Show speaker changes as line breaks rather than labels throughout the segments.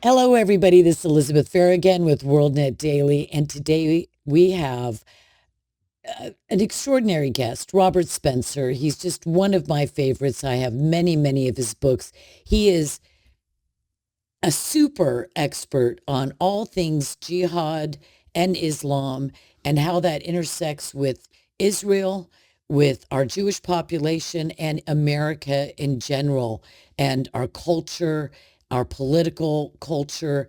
Hello, everybody. This is Elizabeth Farah again with WorldNetDaily, and today we have an extraordinary guest, Robert Spencer. He's just one of my favorites. I have many, many of his books. He is a super expert on all things jihad and Islam and how that intersects with Israel, with our Jewish population, and America in general, and our culture, our political culture,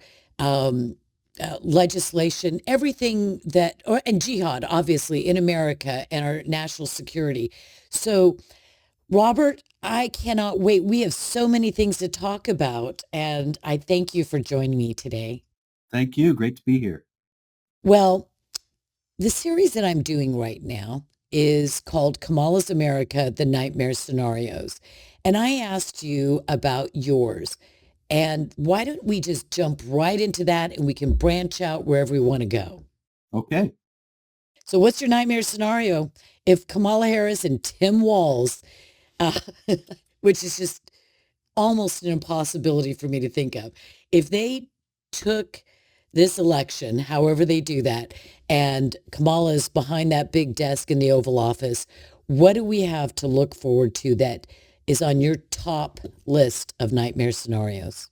legislation, everything and jihad, obviously, in America and our national security. So, Robert, I cannot wait. We have so many things to talk about, and I thank you for joining me today.
Thank you. Great to be here.
Well, the series that I'm doing right now is called Kamala's America, The Nightmare Scenarios. And I asked you about yours. And why don't we just jump right into that and we can branch out wherever we want to go?
Okay.
So, what's your nightmare scenario if Kamala Harris and Tim Walz, uh, which is just almost an impossibility for me to think of. If they took this election, however they do that, and Kamala is behind that big desk in the Oval Office, what do we have to look forward to that is on your top list of nightmare scenarios?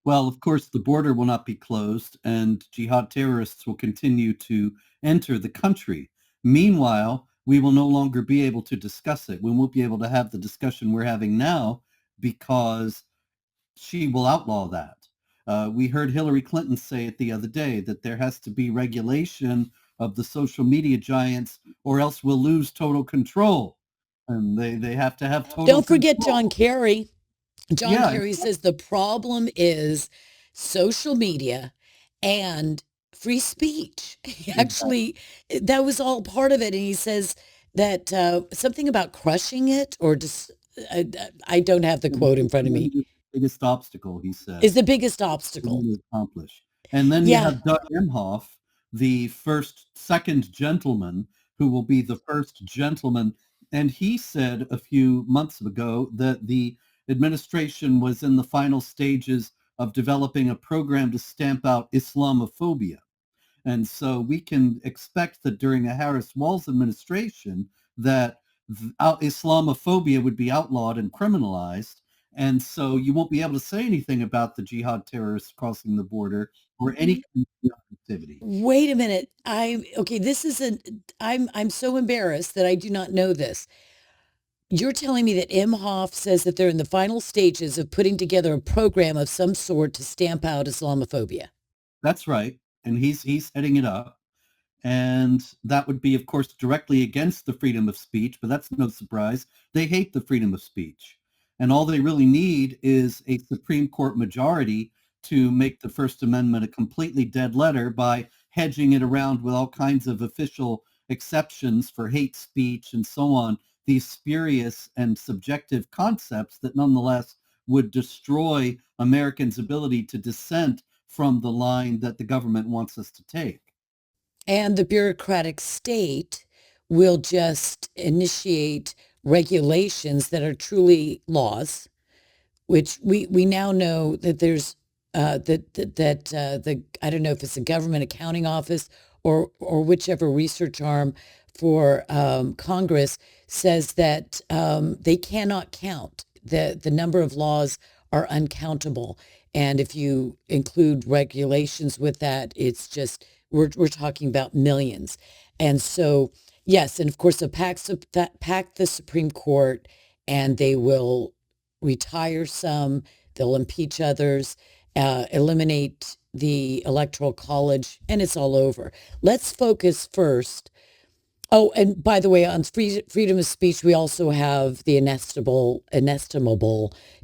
Well, of course, the border will not be closed and jihad terrorists will continue to enter the country. Meanwhile, we will no longer be able to discuss it. We won't be able to have the discussion we're having now because she will outlaw that. We heard Hillary Clinton say it the other day that there has to be regulation of the social media giants or else we'll lose total control. And they have to have total
Don't forget John
control.
Kerry. John
Yeah,
Kerry says the problem is social media and free speech. He
exactly.
actually, that was all part of it. And he says that something about crushing it or just, I don't have the quote in front of me,
Biggest obstacle, he said,
is the biggest
for
obstacle.
you to accomplish. And then you
Yeah.
have Doug Emhoff, the second gentleman, who will be the first gentleman. And he said a few months ago that the administration was in the final stages of developing a program to stamp out Islamophobia. And so we can expect that during a Harris-Walz administration that Islamophobia would be outlawed and criminalized. And so you won't be able to say anything about the jihad terrorists crossing the border or any kind of jihad activity.
Wait a minute. Okay, this isn't, I'm so embarrassed that I do not know this. You're telling me that Imhoff says that they're in the final stages of putting together a program of some sort to stamp out Islamophobia.
That's right. And he's heading it up. And that would be, of course, directly against the freedom of speech, but that's no surprise. They hate the freedom of speech. And all they really need is a Supreme Court majority to make the First Amendment a completely dead letter by hedging it around with all kinds of official exceptions for hate speech and so on, these spurious and subjective concepts that nonetheless would destroy Americans' ability to dissent from the line that the government wants us to take.
And the bureaucratic state will just initiate regulations that are truly laws, which we now know that there's the I don't know if it's the government accounting office or whichever research arm for Congress says that they cannot count the number of laws are uncountable, and if you include regulations with that, it's just we're talking about millions, and so yes, and of course the pack the Supreme Court, and they will retire some, they'll impeach others, eliminate the electoral college, and it's all over. Let's focus first. Oh, and by the way, on freedom of speech, we also have the inestimable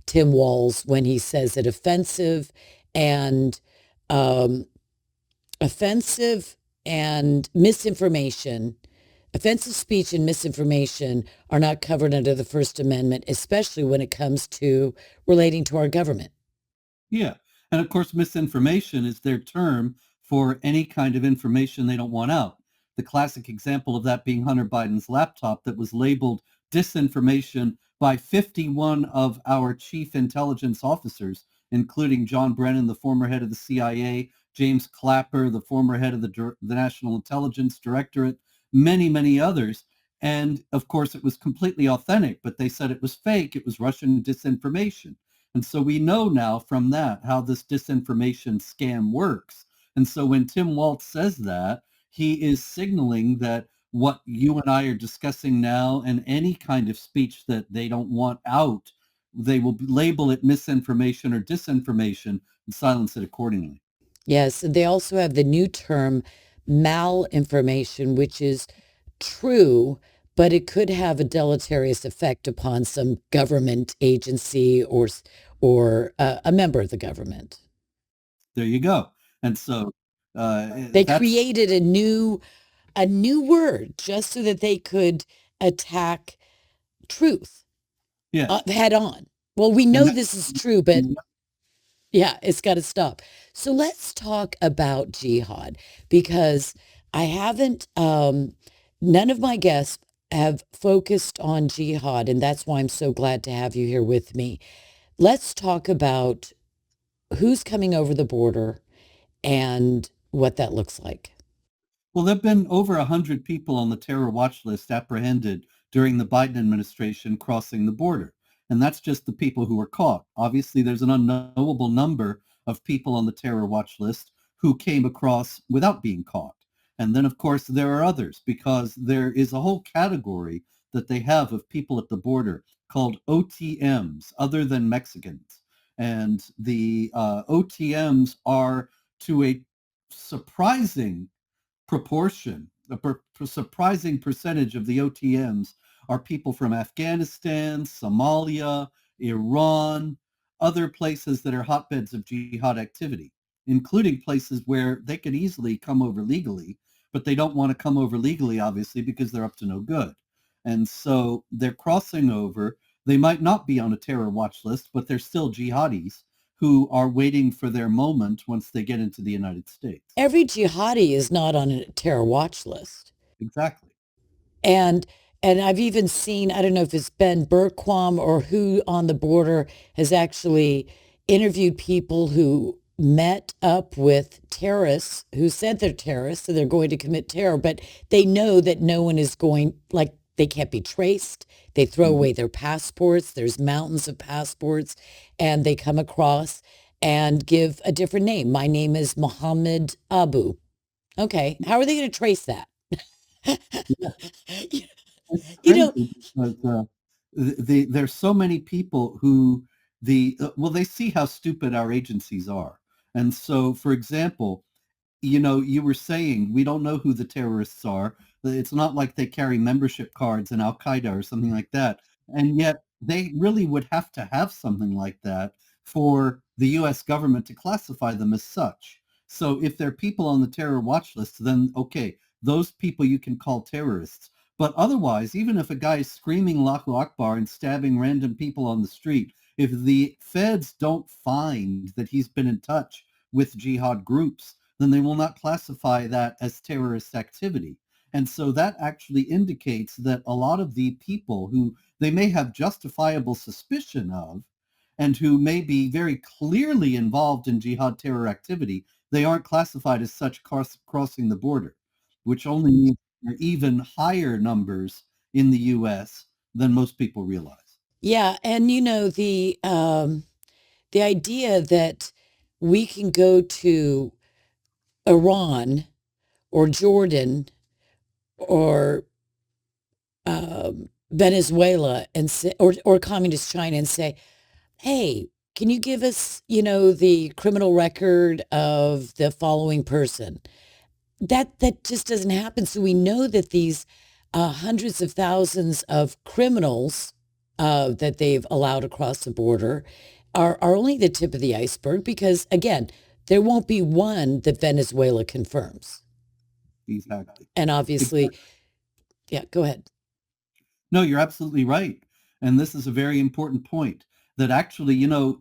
Tim Walz when he says that and um, offensive and misinformation offensive speech and misinformation are not covered under the First Amendment, especially when it comes to relating to our government.
Yeah. And of course, misinformation is their term for any kind of information they don't want out. The classic example of that being Hunter Biden's laptop that was labeled disinformation by 51 of our chief intelligence officers, including John Brennan, the former head of the CIA, James Clapper, the former head of the National Intelligence Directorate, many, many others. And of course, it was completely authentic, but they said it was fake. It was Russian disinformation. And so we know now from that how this disinformation scam works. And so when Tim Walz says that, he is signaling that what you and I are discussing now and any kind of speech that they don't want out, they will label it misinformation or disinformation and silence it accordingly.
Yes, and they also have the new term malinformation, which is true, but it could have a deleterious effect upon some government agency or a member of the government.
There you go. And so
They
that's,
created a new word just so that they could attack truth
yes.
head on. Well, we
And
know
that,
this is true, but yeah, it's got to stop. So let's talk about jihad because I haven't, none of my guests have focused on jihad, and that's why I'm so glad to have you here with me. Let's talk about who's coming over the border and what that looks like.
well, there have been over 100 people on the terror watch list apprehended during the Biden administration crossing the border. And that's just the people who were caught. Obviously, there's an unknowable number of people on the terror watch list who came across without being caught. And then, of course, there are others because there is a whole category that they have of people at the border called OTMs, other than Mexicans. And the OTMs are to a surprising proportion, surprising percentage of the OTMs are people from Afghanistan, Somalia, Iran, other places that are hotbeds of jihad activity, including places where they could easily come over legally, but they don't want to come over legally, obviously, because they're up to no good. And so they're crossing over. They might not be on a terror watch list, but they're still jihadis who are waiting for their moment once they get into the United States.
Every jihadi is not on a terror watch list.
Exactly.
And I've even seen, I don't know if it's Ben Bergquam or who on the border has actually interviewed people who met up with terrorists who said they're terrorists and they're going to commit terror, but they know that no one is going, like, they can't be traced. They throw
Mhm.
away their passports. There's mountains of passports, and they come across and give a different name. My name is Mohammed Abu. Okay, how are they going to trace that?
Yeah, it's
You know,
crazy because there's so many people who well, they see how stupid our agencies are. And so, for example, you were saying we don't know who the terrorists are. It's not like they carry membership cards in Al Qaeda or something like that. And yet they really would have to have something like that for the U.S. government to classify them as such. So if they're people on the terror watch list, then okay, those people you can call terrorists. But otherwise, even if a guy is screaming Allahu Akbar and stabbing random people on the street, if the feds don't find that he's been in touch with jihad groups, then they will not classify that as terrorist activity. And so that actually indicates that a lot of the people who they may have justifiable suspicion of and who may be very clearly involved in jihad terror activity, they aren't classified as such crossing the border, which only means there are even higher numbers in the U.S. than most people realize.
yeah, and the idea that we can go to Iran or Jordan or Venezuela and say, or communist China and say, "Hey, can you give us, the criminal record of the following person?" That just doesn't happen. So we know that these hundreds of thousands of criminals that they've allowed across the border are only the tip of the iceberg because, again, there won't be one that Venezuela confirms.
Exactly.
And obviously,
Exactly.
yeah, go ahead.
No, you're absolutely right. And this is a very important point that actually,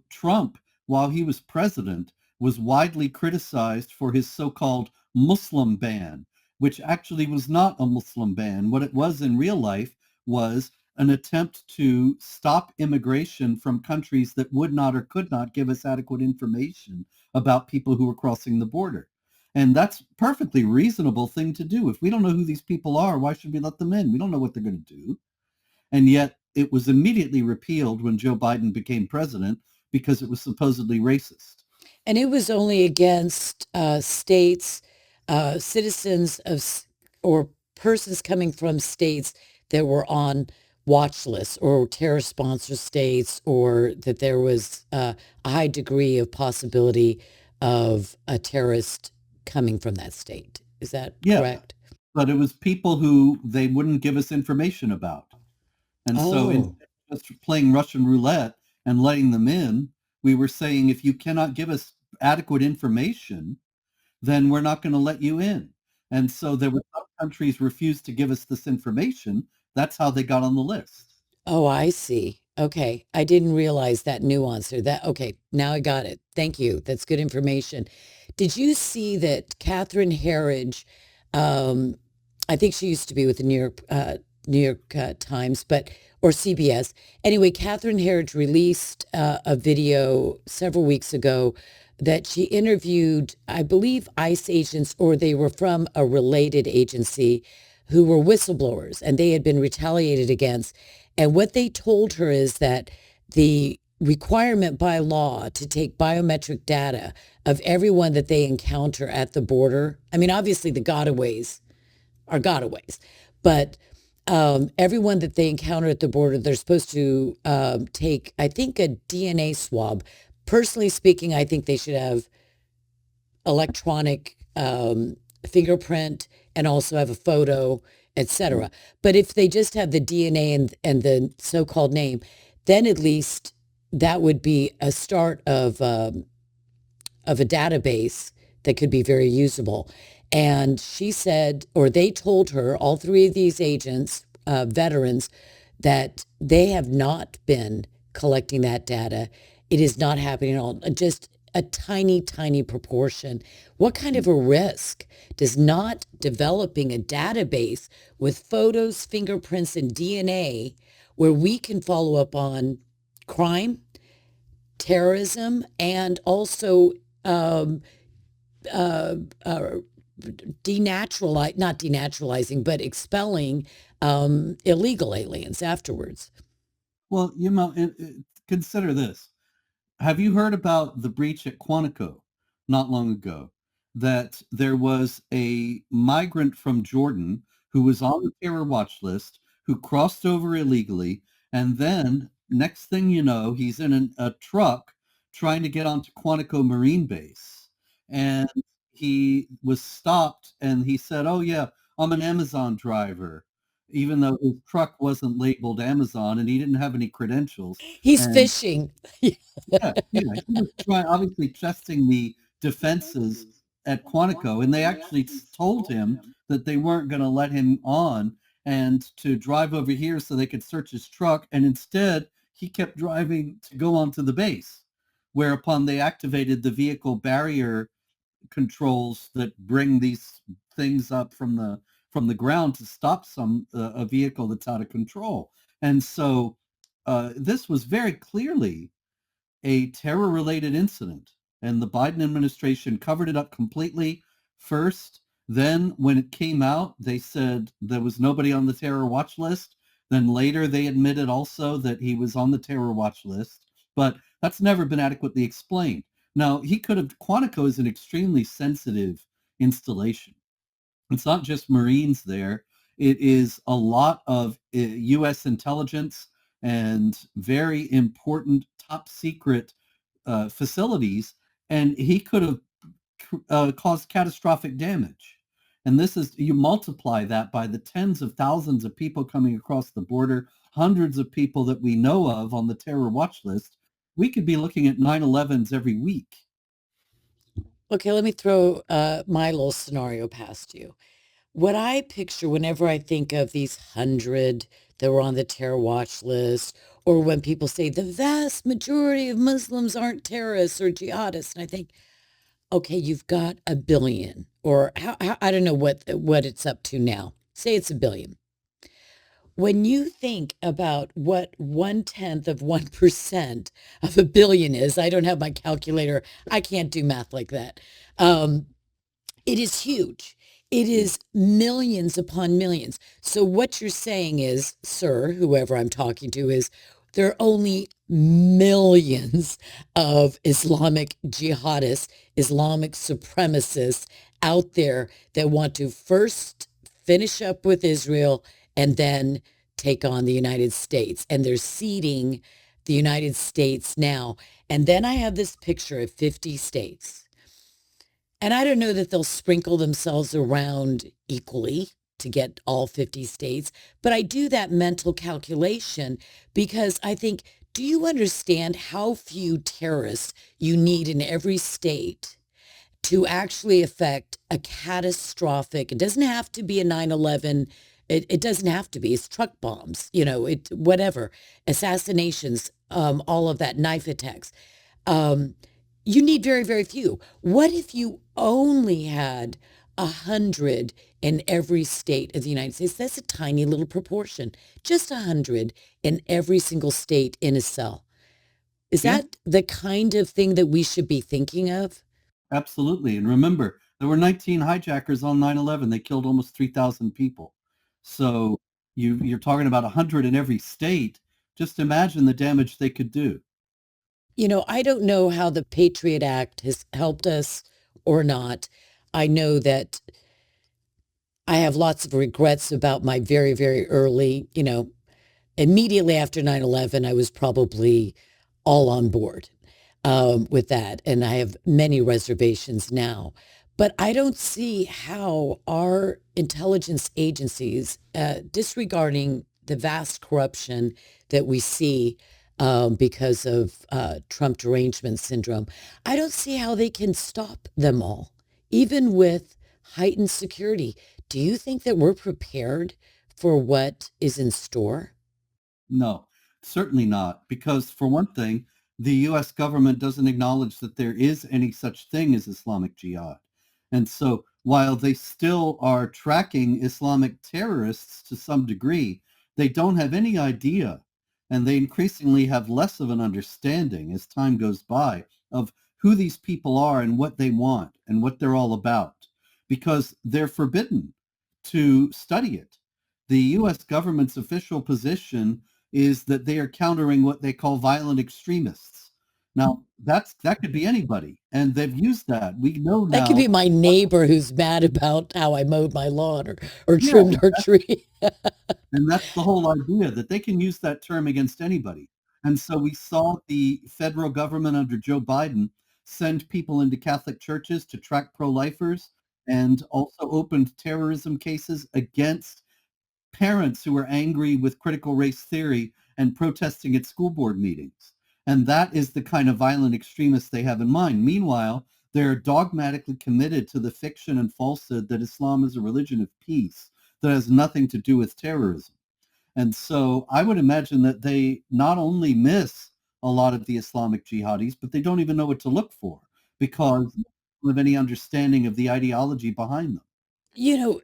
Trump, while he was president, was widely criticized for his so-called Muslim ban, which actually was not a Muslim ban. What it was in real life was an attempt to stop immigration from countries that would not or could not give us adequate information about people who were crossing the border. And that's a perfectly reasonable thing to do. If we don't know who these people are, why should we let them in? We don't know what they're going to do. And yet it was immediately repealed when Joe Biden became president because it was supposedly racist.
And it was only against states, citizens of, or persons coming from states that were on watch lists or terror sponsor states, or that there was a high degree of possibility of a terrorist coming from that state. Is that
Yeah,
correct?
but it was people who they wouldn't give us information about. And so in
Oh,
just playing Russian roulette and letting them in, we were saying, if you cannot give us adequate information, then we're not going to let you in. And so there were some countries refused to give us this information. That's how they got on the list.
oh, I see. Okay. I didn't realize that nuance or that. Okay. Now I got it. Thank you. That's good information. Did you see that Catherine Herridge, um, I think she used to be with the New York Times, but, or CBS. Anyway, Catherine Herridge released a video several weeks ago that she interviewed, I believe, ICE agents, or they were from a related agency, who were whistleblowers and they had been retaliated against. And what they told her is that the requirement by law to take biometric data of everyone that they encounter at the border. I mean, obviously the gotaways are gotaways, but everyone that they encounter at the border, they're supposed to take, I think, a DNA swab. Personally speaking, I think they should have electronic fingerprint and also have a photo, etc. But if they just have the DNA and the so-called name, then at least that would be a start of a database that could be very usable. And she said, or they told her, all three of these agents, veterans, that they have not been collecting that data. It is not happening at all. Just a tiny, tiny proportion. What kind of a risk does not developing a database with photos, fingerprints, and DNA where we can follow up on crime, terrorism, and also um, uh, uh, not denaturalizing, but expelling illegal aliens afterwards.
Well, consider this. Have you heard about the breach at Quantico not long ago? That there was a migrant from Jordan who was on the terror watch list, who crossed over illegally, and then next thing you know, he's in a truck trying to get onto Quantico Marine Base. And he was stopped and he said, "Oh yeah, I'm an Amazon driver," even though his truck wasn't labeled Amazon and he didn't have any credentials.
He's
And
fishing.
yeah, yeah, he was obviously testing the defenses at Quantico, and they actually told him that they weren't going to let him on and to drive over here so they could search his truck, and instead he kept driving to go onto the base, whereupon they activated the vehicle barrier controls that bring these things up from the ground to stop a vehicle that's out of control. And so this was very clearly a terror-related incident, and the Biden administration covered it up completely first. Then when it came out, they said there was nobody on the terror watch list. Then later they admitted also that he was on the terror watch list, but that's never been adequately explained. Now, Quantico is an extremely sensitive installation. It's not just Marines there. It is a lot of U.S. intelligence and very important top secret facilities, and he could have caused catastrophic damage. And this is, you multiply that by the tens of thousands of people coming across the border, hundreds of people that we know of on the terror watch list. We could be looking at 9/11s every week.
Okay, let me throw my little scenario past you. What I picture whenever I think of these 100 that were on the terror watch list, or when people say the vast majority of Muslims aren't terrorists or jihadists, and I think, okay, you've got a billion, or I don't know what it's up to now. Say it's a billion. when you think about what 1/10 of 1% of a billion is, I don't have my calculator. I can't do math like that. Um, it is huge. It is millions upon millions. So what you're saying is, sir, whoever I'm talking to, is there are only millions of Islamic jihadists, Islamic supremacists out there that want to first finish up with Israel and then take on the United States. And they're seeding the United States now. And then I have this picture of 50 states. And I don't know that they'll sprinkle themselves around equally to get all 50 states, but I do that mental calculation because I think, do you understand how few terrorists you need in every state to actually affect a catastrophic? It doesn't have to be a 9/11. It doesn't have to be. It's truck bombs, whatever, assassinations, all of that, knife attacks. Um, you need very, very few. What if you only had 100 in every state of the United States? That's a tiny little proportion. Just 100 in every single state in a cell. Is
Yeah,
that the kind of thing that we should be thinking of?
absolutely. And remember, there were 19 hijackers on 9/11. They killed almost 3,000 people. So you're talking about 100 in every state. Just imagine the damage they could do.
I don't know how the Patriot Act has helped us or not. I know that I have lots of regrets about my very, very early, immediately after 9/11, I was probably all on board with that. And I have many reservations now. But I don't see how our intelligence agencies, disregarding the vast corruption that we see because of Trump derangement syndrome, I don't see how they can stop them all, even with heightened security. Do you think that we're prepared for what is in store?
No, certainly not. Because for one thing, the US government doesn't acknowledge that there is any such thing as Islamic Jihad. And so while they still are tracking Islamic terrorists to some degree, they don't have any idea, and they increasingly have less of an understanding as time goes by of who these people are and what they want and what they're all about, because they're forbidden to study it. The US government's official position is that they are countering what they call violent extremists. Now, that could be anybody, and they've used that. We know
That could
now.
be my neighbor who's mad about how I mowed my lawn or
Yeah,
trimmed our tree.
and that's the whole idea, that they can use that term against anybody. And so we saw the federal government under Joe Biden send people into Catholic churches to track pro-lifers, and also opened terrorism cases against parents who are angry with critical race theory and protesting at school board meetings. And that is the kind of violent extremists they have in mind. Meanwhile, they're dogmatically committed to the fiction and falsehood that Islam is a religion of peace that has nothing to do with terrorism. And so I would imagine that they not only miss a lot of the Islamic jihadis, but they don't even know what to look for because they don't have any understanding of the ideology behind them.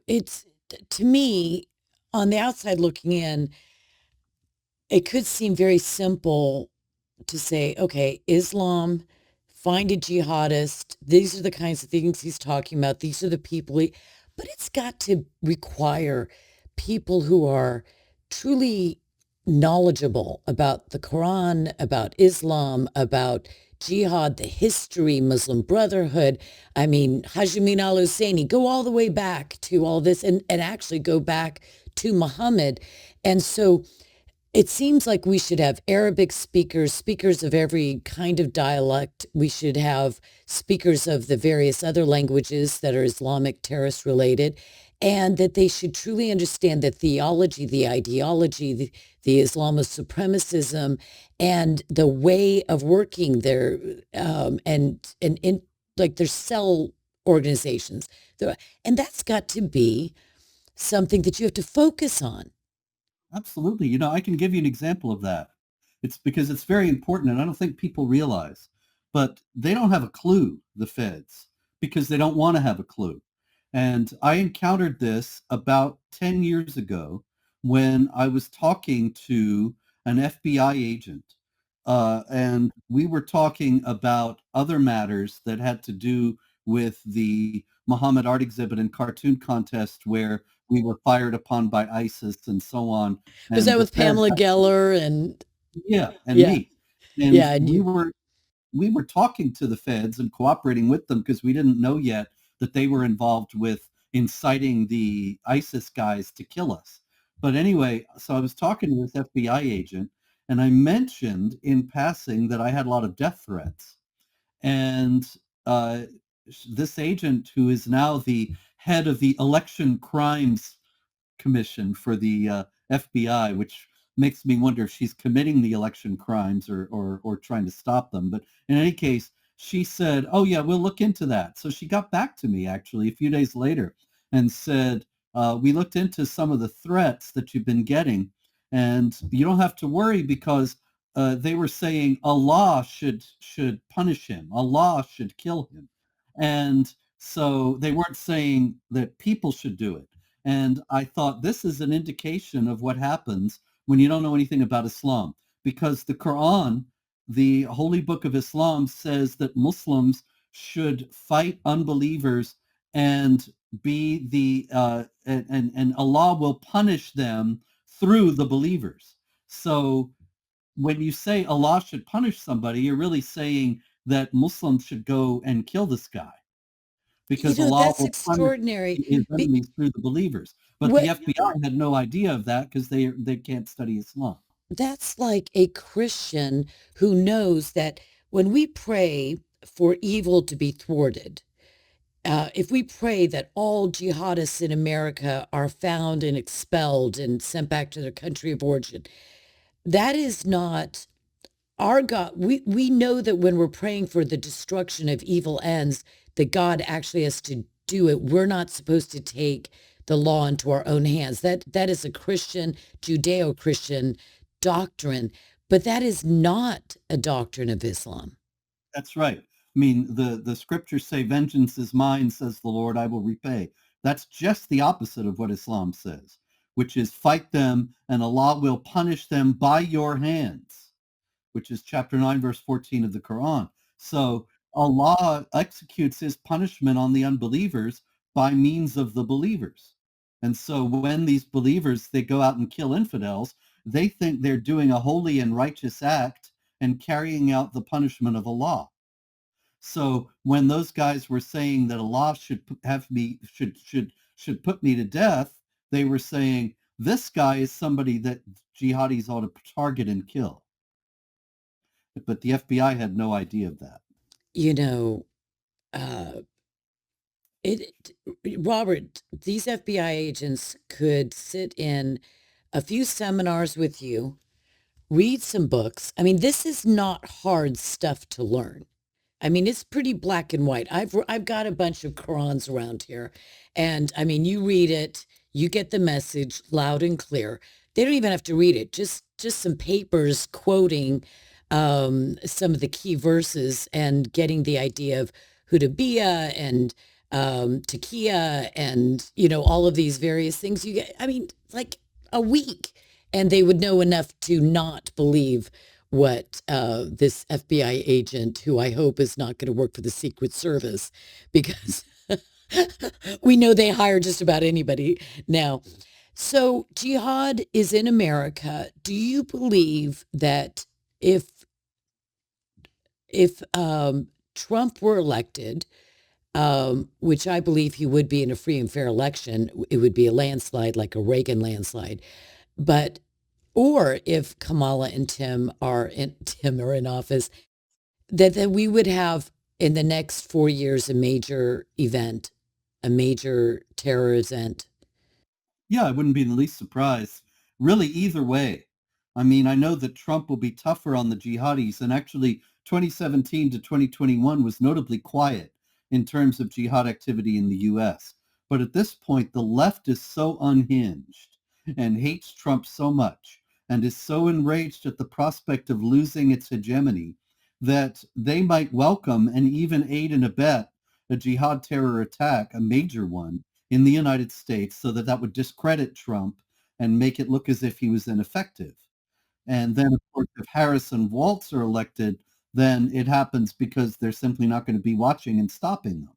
It's to me, on the outside looking in, it could seem very simple to say, okay, Islam, find a jihadist. These are the kinds of things he's talking about. These are the people but it's got to require people who are truly knowledgeable about the Quran, about Islam, about jihad, the history, Muslim Brotherhood. I mean, Hajjamin al-Husseini, go all the way back to all this and actually go back to Muhammad. And so it seems like we should have Arabic speakers, speakers of every kind of dialect. We should have speakers of the various other languages that are Islamic terrorist related, and that they should truly understand the theology, the ideology, the Islamist supremacism, and the way of working their and in like their cell organizations. And that's got to be something that you have to focus on.
Absolutely. I can give you an example of that. It's because it's very important, and I don't think people realize, but they don't have a clue, the feds, because they don't want to have a clue. And I encountered this about 10 years ago when I was talking to an FBI agent, and we were talking about other matters that had to do with the Muhammad art exhibit and cartoon contest where we were fired upon by ISIS and so on.
Was
And
that
the
with
feds,
Pamela Geller and
yeah, and
yeah,
me. And
yeah, and you.
we were talking to the feds and cooperating with them because we didn't know yet that they were involved with inciting the ISIS guys to kill us. But anyway, so I was talking to this FBI agent, and I mentioned in passing that I had a lot of death threats. And uh, this agent, who is now the head of the election crimes commission for the FBI, which makes me wonder if she's committing the election crimes or trying to stop them. But in any case, she said, "Oh yeah, we'll look into that." So she got back to me actually a few days later and said, "We looked into some of the threats that you've been getting, and you don't have to worry because." They were saying Allah should punish him. Allah should kill him, and so they weren't saying that people should do it. And I thought this is an indication of what happens when you don't know anything about Islam, because the Quran, the holy book of Islam, says that Muslims should fight unbelievers and be and Allah will punish them through the believers. So when you say Allah should punish somebody, you're really saying that Muslims should go and kill this guy
You
because
know,
Allah
that's
will punish
extraordinary.
his enemies through the believers. But the
What
FBI had no idea of that because they can't study Islam.
that's like a Christian who knows that when we pray for evil to be thwarted, if we pray that all jihadists in America are found and expelled and sent back to their country of origin, that is not our God. We know that when we're praying for the destruction of evil ends, that God actually has to do it. We're not supposed to take the law into our own hands. That is a Christian, Judeo-Christian doctrine, but that is not a doctrine of Islam.
That's right. I mean, the scriptures say, "Vengeance is mine," says the Lord, "I will repay." That's just the opposite of what Islam says, which is fight them and Allah will punish them by your hands, which is chapter 9, verse 14 of the Quran. So Allah executes his punishment on the unbelievers by means of the believers. And so when these believers, they go out and kill infidels, they think they're doing a holy and righteous act and carrying out the punishment of Allah. So when those guys were saying that Allah should put me to death, they were saying this guy is somebody that jihadis ought to target and kill. But the FBI had no idea of that.
You know, uh, it, Robert, these FBI agents could sit in a few seminars with you, read some books. I mean, this is not hard stuff to learn. I mean, it's pretty black and white. I've got a bunch of Qurans around here, and I mean, you read it, you get the message loud and clear. They don't even have to read it; just some papers quoting some of the key verses and getting the idea of Hudabiya and Taqiya and all of these various things. You get, I mean, like a week, and they would know enough to not believe what this FBI agent, who I hope is not going to work for the Secret Service, because we know they hire just about anybody now. So jihad is in America. Do you believe that if Trump were elected, which I believe he would be in a free and fair election, it would be a landslide, like a Reagan landslide, but or if Kamala and Tim are in office, that we would have in the next 4 years a major event, a major terror event.
Yeah, I wouldn't be in the least surprised. Really, either way. I mean, I know that Trump will be tougher on the jihadis, and actually 2017 to 2021 was notably quiet in terms of jihad activity in the US. But at this point, the left is so unhinged and hates Trump so much and is so enraged at the prospect of losing its hegemony that they might welcome and even aid and abet a jihad terror attack, a major one, in the United States so that that would discredit Trump and make it look as if he was ineffective. And then, of course, if Harris and Walz are elected, then it happens because they're simply not going to be watching and stopping them.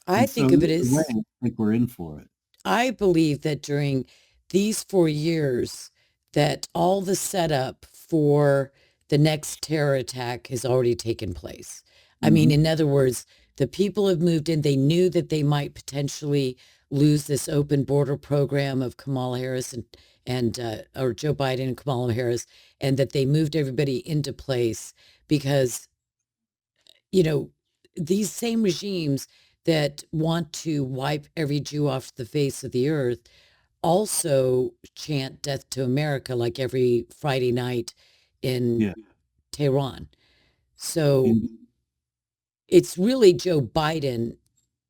I
And so
think of it
either way,
as,
I think we're in for it.
I believe that during these 4 years, that all the setup for the next terror attack has already taken place. I mean,
Hmm.
in other words, the people have moved in. They knew that they might potentially lose this open border program of Kamala Harris and or Joe Biden and Kamala Harris, and that they moved everybody into place because, you know, these same regimes that want to wipe every Jew off the face of the earth also chant death to America like every Friday night in
Yeah.
Tehran. So
In,
it's really Joe Biden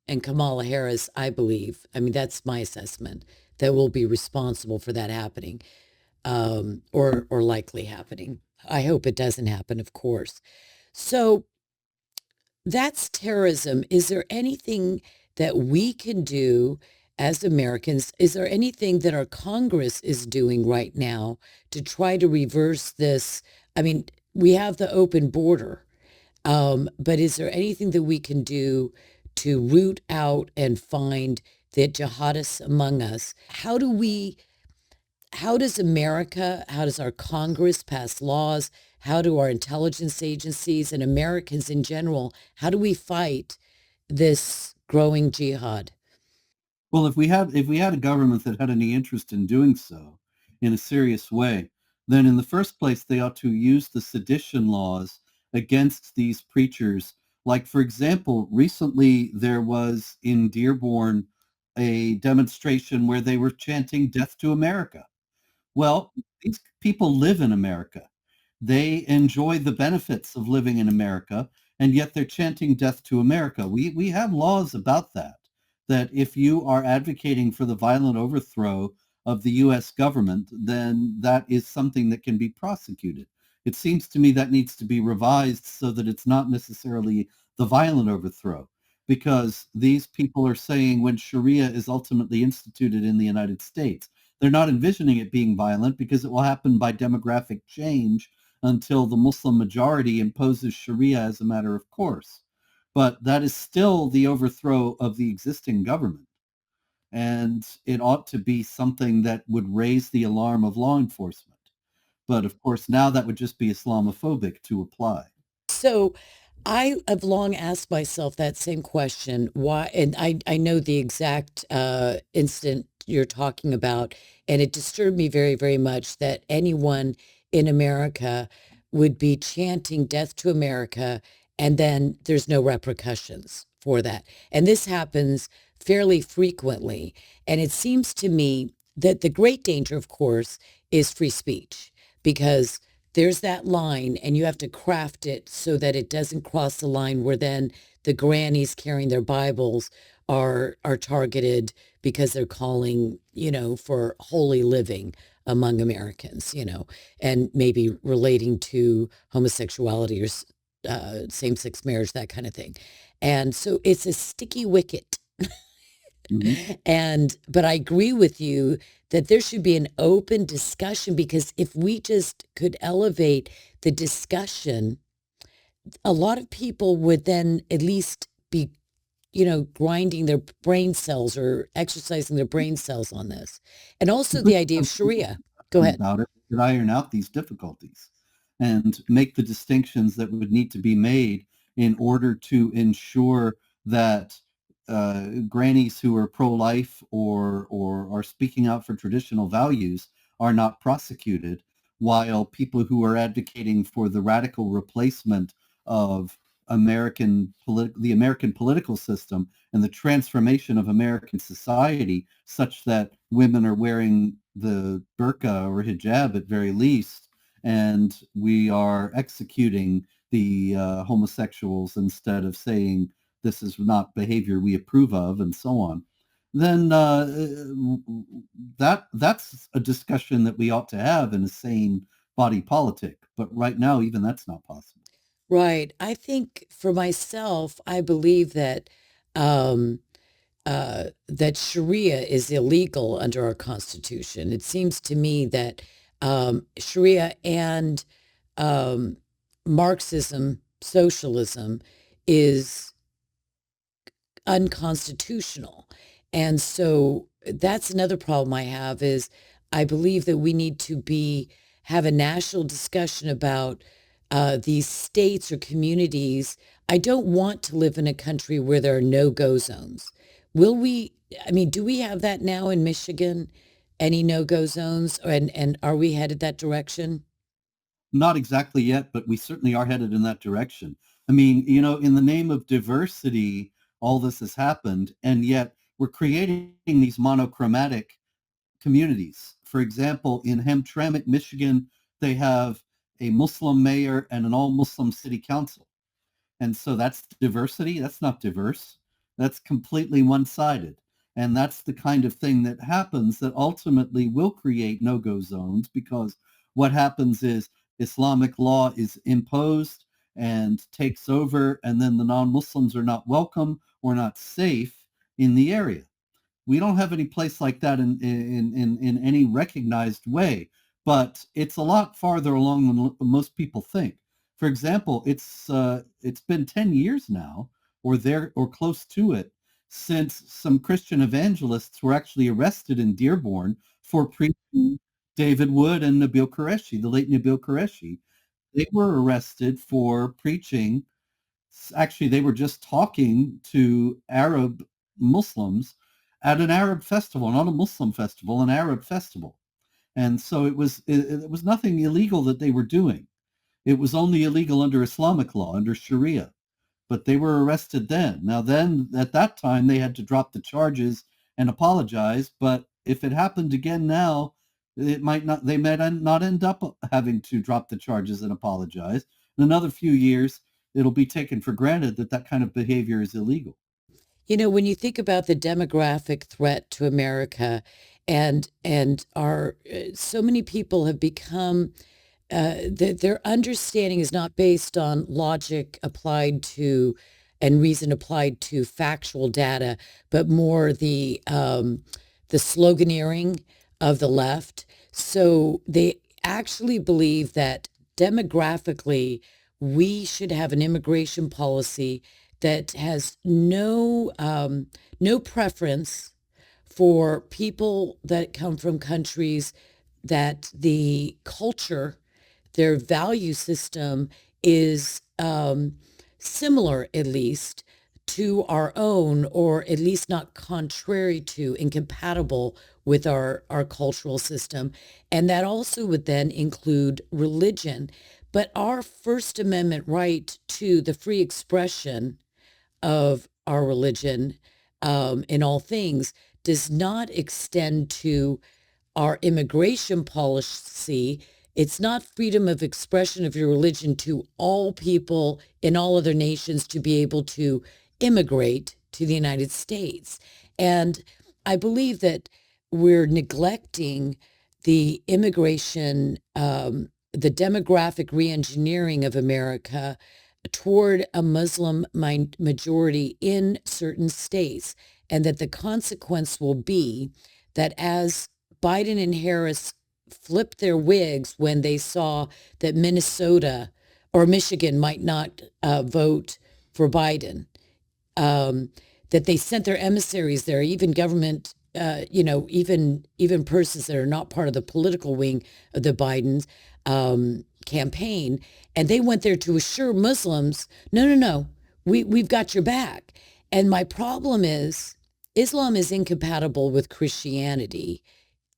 and Kamala Harris, I believe. I mean, that's my assessment, that will be responsible for that happening, or likely happening. I hope it doesn't happen, of course. So that's terrorism. Is there anything that we can do as Americans? Is there anything that our Congress is doing right now to try to reverse this? I mean, we have the open border, but is there anything that we can do to root out and find the jihadists among us? How does America, how does our Congress pass laws? How do our intelligence agencies and Americans in general, how do we fight this growing jihad?
well, if we had a government that had any interest in doing so in a serious way, then in the first place they ought to use the sedition laws against these preachers. Like, for example, recently there was in Dearborn a demonstration where they were chanting "Death to America." Well, these people live in America. They enjoy the benefits of living in America, and yet they're chanting death to America. We have laws about that, that if you are advocating for the violent overthrow of the US government, then that is something that can be prosecuted. It seems to me that needs to be revised so that it's not necessarily the violent overthrow, because these people are saying when Sharia is ultimately instituted in the United States, they're not envisioning it being violent because it will happen by demographic change until the Muslim majority imposes Sharia as a matter of course. But that is still the overthrow of the existing government. And it ought to be something that would raise the alarm of law enforcement. But of course, now that would just be Islamophobic to apply.
So I have long asked myself that same question. Why? And I know the exact incident you're talking about, and it disturbed me very, very much that anyone in America would be chanting death to America, and then there's no repercussions for that. And this happens fairly frequently. And it seems to me that the great danger, of course, is free speech, because there's that line and you have to craft it so that it doesn't cross the line where then the grannies carrying their Bibles are targeted because they're calling, for holy living among Americans, and maybe relating to homosexuality or same-sex marriage, that kind of thing. And so it's a sticky wicket.
Mhm.
But I agree with you that there should be an open discussion, because if we just could elevate the discussion, a lot of people would then at least be, grinding their brain cells or exercising their brain cells on this. And
To
also
put
the idea of
some
Sharia. Go
discussion
ahead.
about it could iron out these difficulties and make the distinctions that would need to be made in order to ensure that grannies who are pro-life or are speaking out for traditional values are not prosecuted, while people who are advocating for the radical replacement of the American political system and the transformation of American society such that women are wearing the burqa or hijab at very least, and we are executing the homosexuals instead of saying this is not behavior we approve of, and so on, then that's a discussion that we ought to have in a sane body politic. But right now, even that's not possible.
Right. I think for myself, I believe that um, that Sharia is illegal under our Constitution. It seems to me that Sharia and um, Marxism, socialism, is unconstitutional. And so that's another problem I have is I believe that we need to have a national discussion about these states or communities. I don't want to live in a country where there are no-go zones. Will we, I mean, do we have that now in Michigan? Any no-go zones? And are we headed that direction?
Not exactly yet, but we certainly are headed in that direction. I mean, in the name of diversity, all this has happened, and yet we're creating these monochromatic communities. For example, in Hamtramck, Michigan, they have a Muslim mayor and an all-Muslim city council. And so that's diversity. That's not diverse. That's completely one-sided. And that's the kind of thing that happens that ultimately will create no-go zones, because what happens is Islamic law is imposed and takes over, and then the non-Muslims are not welcome or not safe in the area. We don't have any place like that in any recognized way, but it's a lot farther along than most people think. For example, it's been 10 years now, or close to it, since some Christian evangelists were actually arrested in Dearborn for preaching David Wood and Nabil Qureshi, the late Nabil Qureshi. They were arrested for preaching. Actually, they were just talking to Arab Muslims at an Arab festival, not a Muslim festival, an Arab festival. And so it was nothing illegal that they were doing. It was only illegal under Islamic law, under Sharia. But they were arrested then. Now then, at that time, they had to drop the charges and apologize. But if it happened again now, they might not end up having to drop the charges and apologize. In another few years, it'll be taken for granted that that kind of behavior is illegal.
You know, when you think about the demographic threat to America, and our so many people have become their understanding is not based on logic applied to and reason applied to factual data, but more the sloganeering of the left. So they actually believe that demographically we should have an immigration policy that has no preference for people that come from countries that the culture, their value system is similar, at least, to our own, or at least not contrary to, incompatible with our cultural system. And that also would then include religion. But our First Amendment right to the free expression of our religion in all things does not extend to our immigration policy. It's not freedom of expression of your religion to all people in all other nations to be able to immigrate to the United States. And I believe that we're neglecting the immigration, the demographic reengineering of America toward a Muslim majority in certain states, and that the consequence will be that as Biden and Harris flipped their wigs when they saw that Minnesota or Michigan might not vote for Biden, um, that they sent their emissaries there, even government, even persons that are not part of the political wing of the Biden campaign, and they went there to assure Muslims, no, no, no, we've got your back. And my problem is Islam is incompatible with Christianity.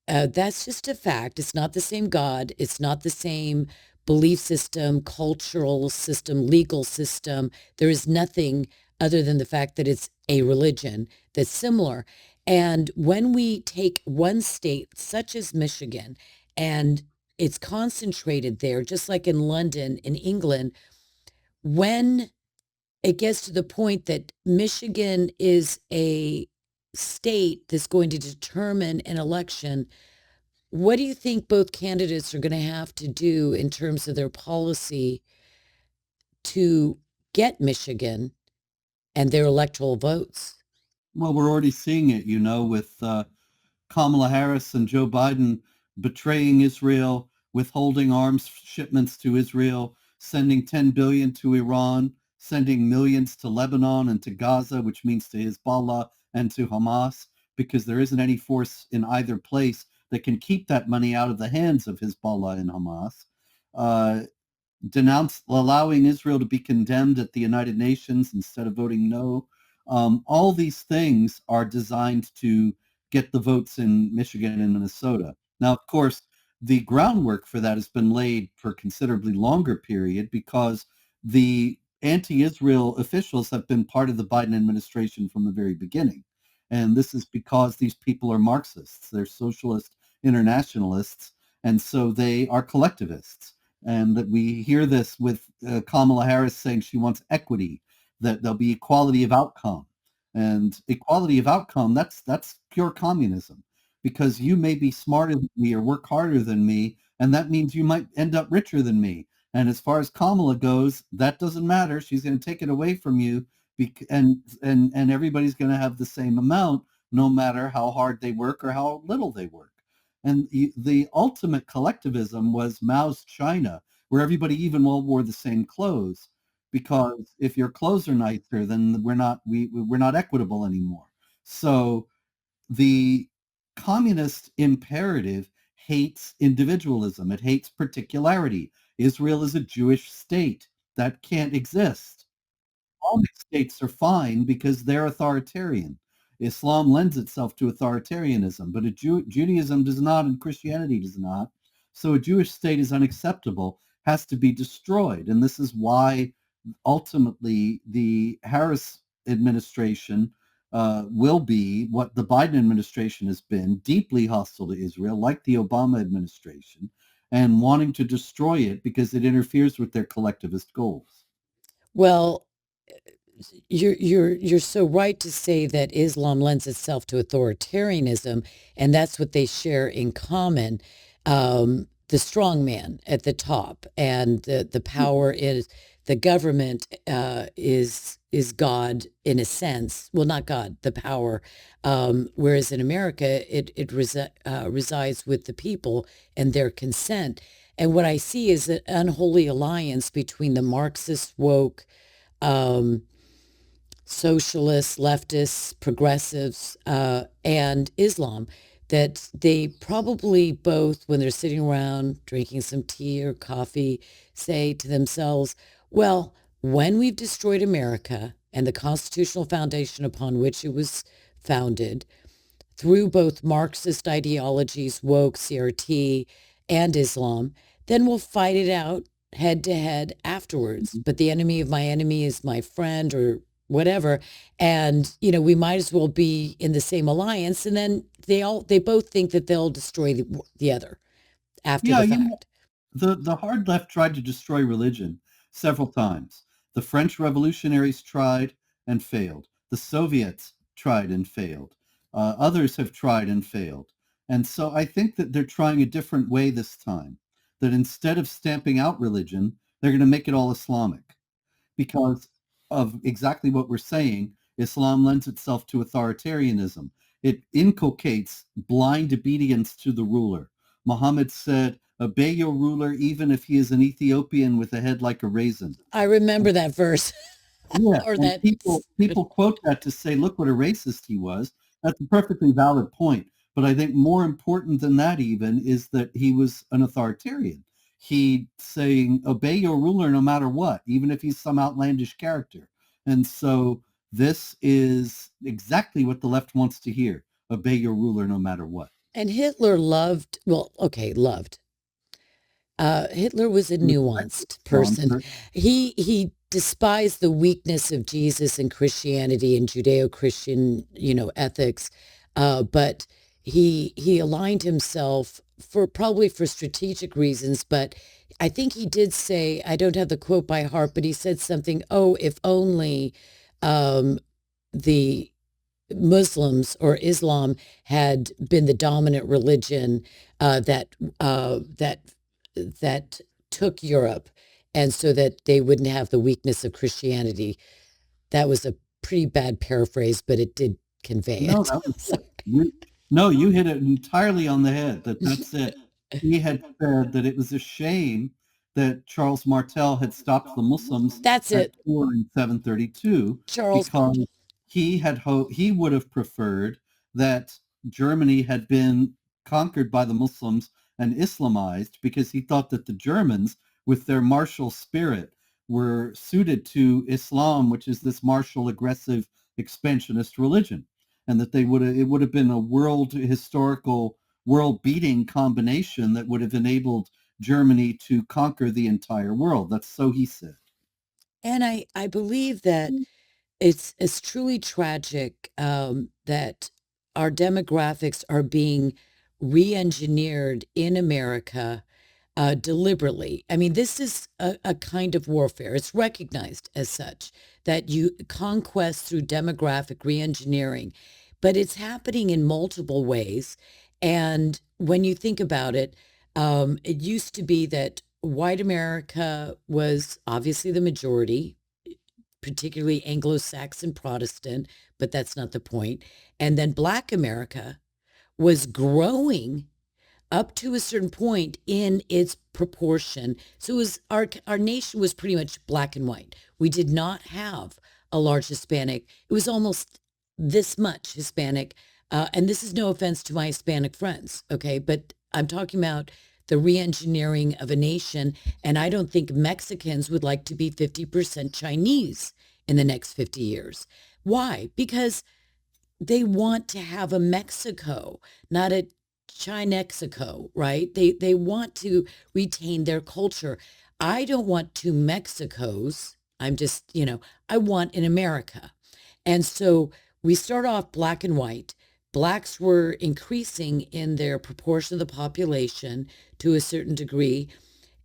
That's just a fact. It's not the same God. It's not the same belief system, cultural system, legal system. There is nothing other than the fact that it's a religion that's similar. And when we take one state, such as Michigan, and it's concentrated there, just like in London, in England, when it gets to the point that Michigan is a state that's going to determine an election, what do you think both candidates are going to have to do in terms of their policy to get Michigan and their electoral votes?
Well, we're already seeing it, with Kamala Harris and Joe Biden betraying Israel, withholding arms shipments to Israel, sending 10 billion to Iran, sending millions to Lebanon and to Gaza, which means to Hezbollah and to Hamas, because there isn't any force in either place that can keep that money out of the hands of Hezbollah and Hamas. Uh, allowing Israel to be condemned at the United Nations instead of voting no. All these things are designed to get the votes in Michigan and Minnesota. Now, of course, the groundwork for that has been laid for a considerably longer period because the anti-Israel officials have been part of the Biden administration from the very beginning. And this is because these people are Marxists, they're socialist internationalists, and so they are collectivists. And that we hear this with Kamala Harris saying she wants equity, that there'll be equality of outcome. And equality of outcome, that's pure communism, because you may be smarter than me or work harder than me, and that means you might end up richer than me. And as far as Kamala goes, that doesn't matter. She's going to take it away from you, and everybody's going to have the same amount, no matter how hard they work or how little they work. And the ultimate collectivism was Mao's China, where everybody even all wore the same clothes, because if your clothes are nicer, then we're not equitable anymore. So the communist imperative hates individualism. It hates particularity. Israel is a Jewish state. That can't exist. All these states are fine because they're authoritarian. Islam lends itself to authoritarianism, but Judaism does not and Christianity does not. So a Jewish state is unacceptable, has to be destroyed. And this is why ultimately the Harris administration will be what the Biden administration has been, deeply hostile to Israel, like the Obama administration, and wanting to destroy it because it interferes with their collectivist goals.
Well, you're so right to say that Islam lends itself to authoritarianism, and that's what they share in common. The strong man at the top, and the power is the government is God in a sense. Well, not God, the power. Whereas in America, it resides with the people and their consent. And what I see is an unholy alliance between the Marxist woke. Um, Socialists, leftists, progressives, and Islam, that they probably both, when they're sitting around drinking some tea or coffee, say to themselves, well, when we've destroyed America and the constitutional foundation upon which it was founded, through both Marxist ideologies, woke, CRT, and Islam, then we'll fight it out head to head afterwards.
Mhm.
But the enemy of my enemy is my friend or whatever. And, we might as well be in the same alliance. And then they both think that they'll destroy the other after
Yeah,
the fact.
the hard left tried to destroy religion several times. The French revolutionaries tried and failed. The Soviets tried and failed. Others have tried and failed. And so I think that they're trying a different way this time, that instead of stamping out religion, they're going to make it all Islamic because of exactly what we're saying. Islam lends itself to authoritarianism. It inculcates blind obedience to the ruler. Muhammad said, obey your ruler even if he is an Ethiopian with a head like a raisin.
I remember that verse
Yeah,
or
and
that.
people quote that to say, look what a racist he was. That's a perfectly valid point. But I think more important than that even is that he was an authoritarian. He saying, obey your ruler no matter what, even if he's some outlandish character. And so this is exactly what the left wants to hear. Obey your ruler no matter what.
And Hitler loved, well, okay, loved. Hitler was a
He was a
nuanced
racist, no, I'm
person.
sure.
He despised the weakness of Jesus and Christianity and Judeo-Christian, ethics, but he aligned himself for strategic reasons. But I think he did say, I don't have the quote by heart, but he said something. Oh, if only um, the Muslims or Islam had been the dominant religion that took Europe, and so that they wouldn't have the weakness of Christianity. That was a pretty bad paraphrase, but it did convey
No,
it.
that was
So,
it. No, you hit it entirely on the head. That's it. He had said that it was a shame that Charles Martel had stopped the Muslims
that's
at
it,
Tours in 732
Charles.
because he would have preferred that Germany had been conquered by the Muslims and Islamized, because he thought that the Germans, with their martial spirit, were suited to Islam, which is this martial, aggressive, expansionist religion, and that it would have been a world beating combination that would have enabled Germany to conquer the entire world. That's so he said.
And I believe that it's truly tragic that our demographics are being re-engineered in America deliberately. I mean, this is a kind of warfare. It's recognized as such, that you conquest through demographic re-engineering, but it's happening in multiple ways. And when you think about it, it used to be that white America was obviously the majority, particularly Anglo-Saxon Protestant, but that's not the point. And then Black America was growing up to a certain point in its proportion. So it was our nation was pretty much black and white. We did not have a large Hispanic. It was almost this much Hispanic. And this is no offense to my Hispanic friends, okay? But I'm talking about the re-engineering of a nation. And I don't think Mexicans would like to be 50% Chinese in the next 50 years. Why? Because they want to have a Mexico, not a Chinexico, right? They want to retain their culture. I don't want two Mexicos. I'm just, I want an America. And so we start off black and white. Blacks were increasing in their proportion of the population to a certain degree.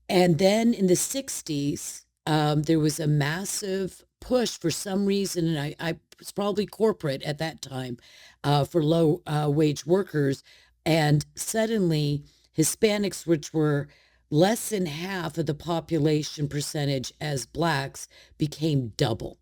And then in the 60s, there was a massive push for some reason, and I was probably corporate at that time, for low wage workers. And suddenly, Hispanics, which were less than half of the population percentage as blacks, became double.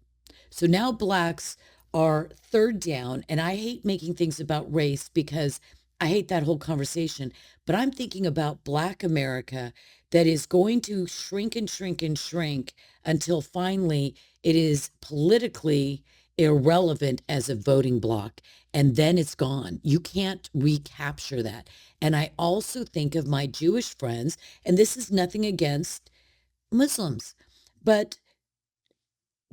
So now blacks are third down. And I hate making things about race because I hate that whole conversation. But I'm thinking about Black America that is going to shrink and shrink and shrink until finally it is politically irrelevant as a voting bloc. And then it's gone. You can't recapture that. And I also think of my Jewish friends, and this is nothing against Muslims, but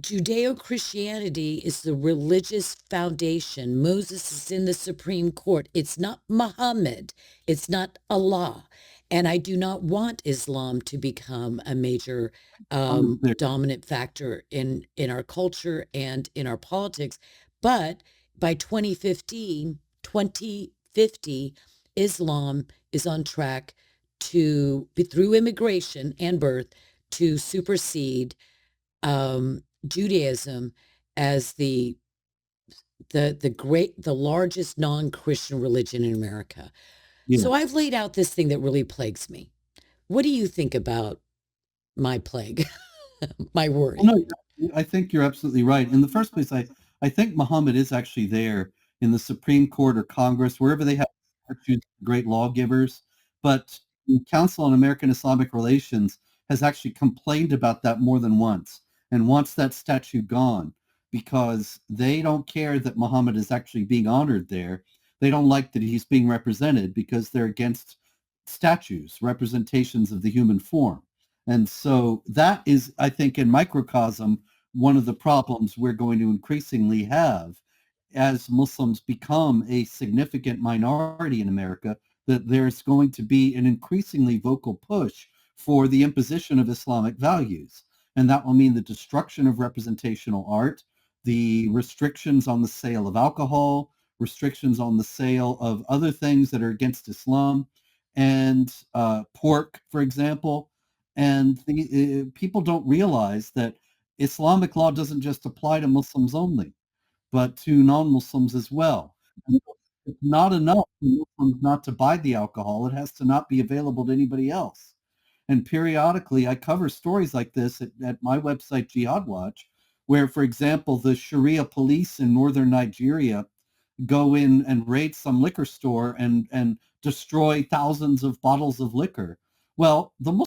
Judeo-Christianity is the religious foundation. Moses is in the Supreme Court. It's not Muhammad. It's not Allah. And I do not want Islam to become a major
Understood.
dominant factor in our culture and in our politics. But by 2050, Islam is on track to, through immigration and birth, to supersede Judaism as the largest non-Christian religion in America.
Yeah.
So I've laid out this thing that really plagues me. What do you think about my plague, my worry?
Well, no, I think you're absolutely right. In the first place, I think Muhammad is actually there in the Supreme Court or Congress, wherever they have statues of great lawgivers. But the Council on American Islamic Relations has actually complained about that more than once and wants that statue gone, because they don't care that Muhammad is actually being honored there. They don't like that he's being represented because they're against statues, representations of the human form. And so that is, I think, in microcosm, one of the problems we're going to increasingly have as Muslims become a significant minority in America, that there's going to be an increasingly vocal push for the imposition of Islamic values. And that will mean the destruction of representational art, the restrictions on the sale of alcohol, restrictions on the sale of other things that are against Islam, and pork, for example. And people don't realize that Islamic law doesn't just apply to Muslims only, but to non-Muslims as well. And it's not enough for Muslims not to buy the alcohol. It has to not be available to anybody else. And periodically, I cover stories like this at my website, Jihad Watch, where, for example, the Sharia police in northern Nigeria go in and raid some liquor store and destroy thousands of bottles of liquor. Well, the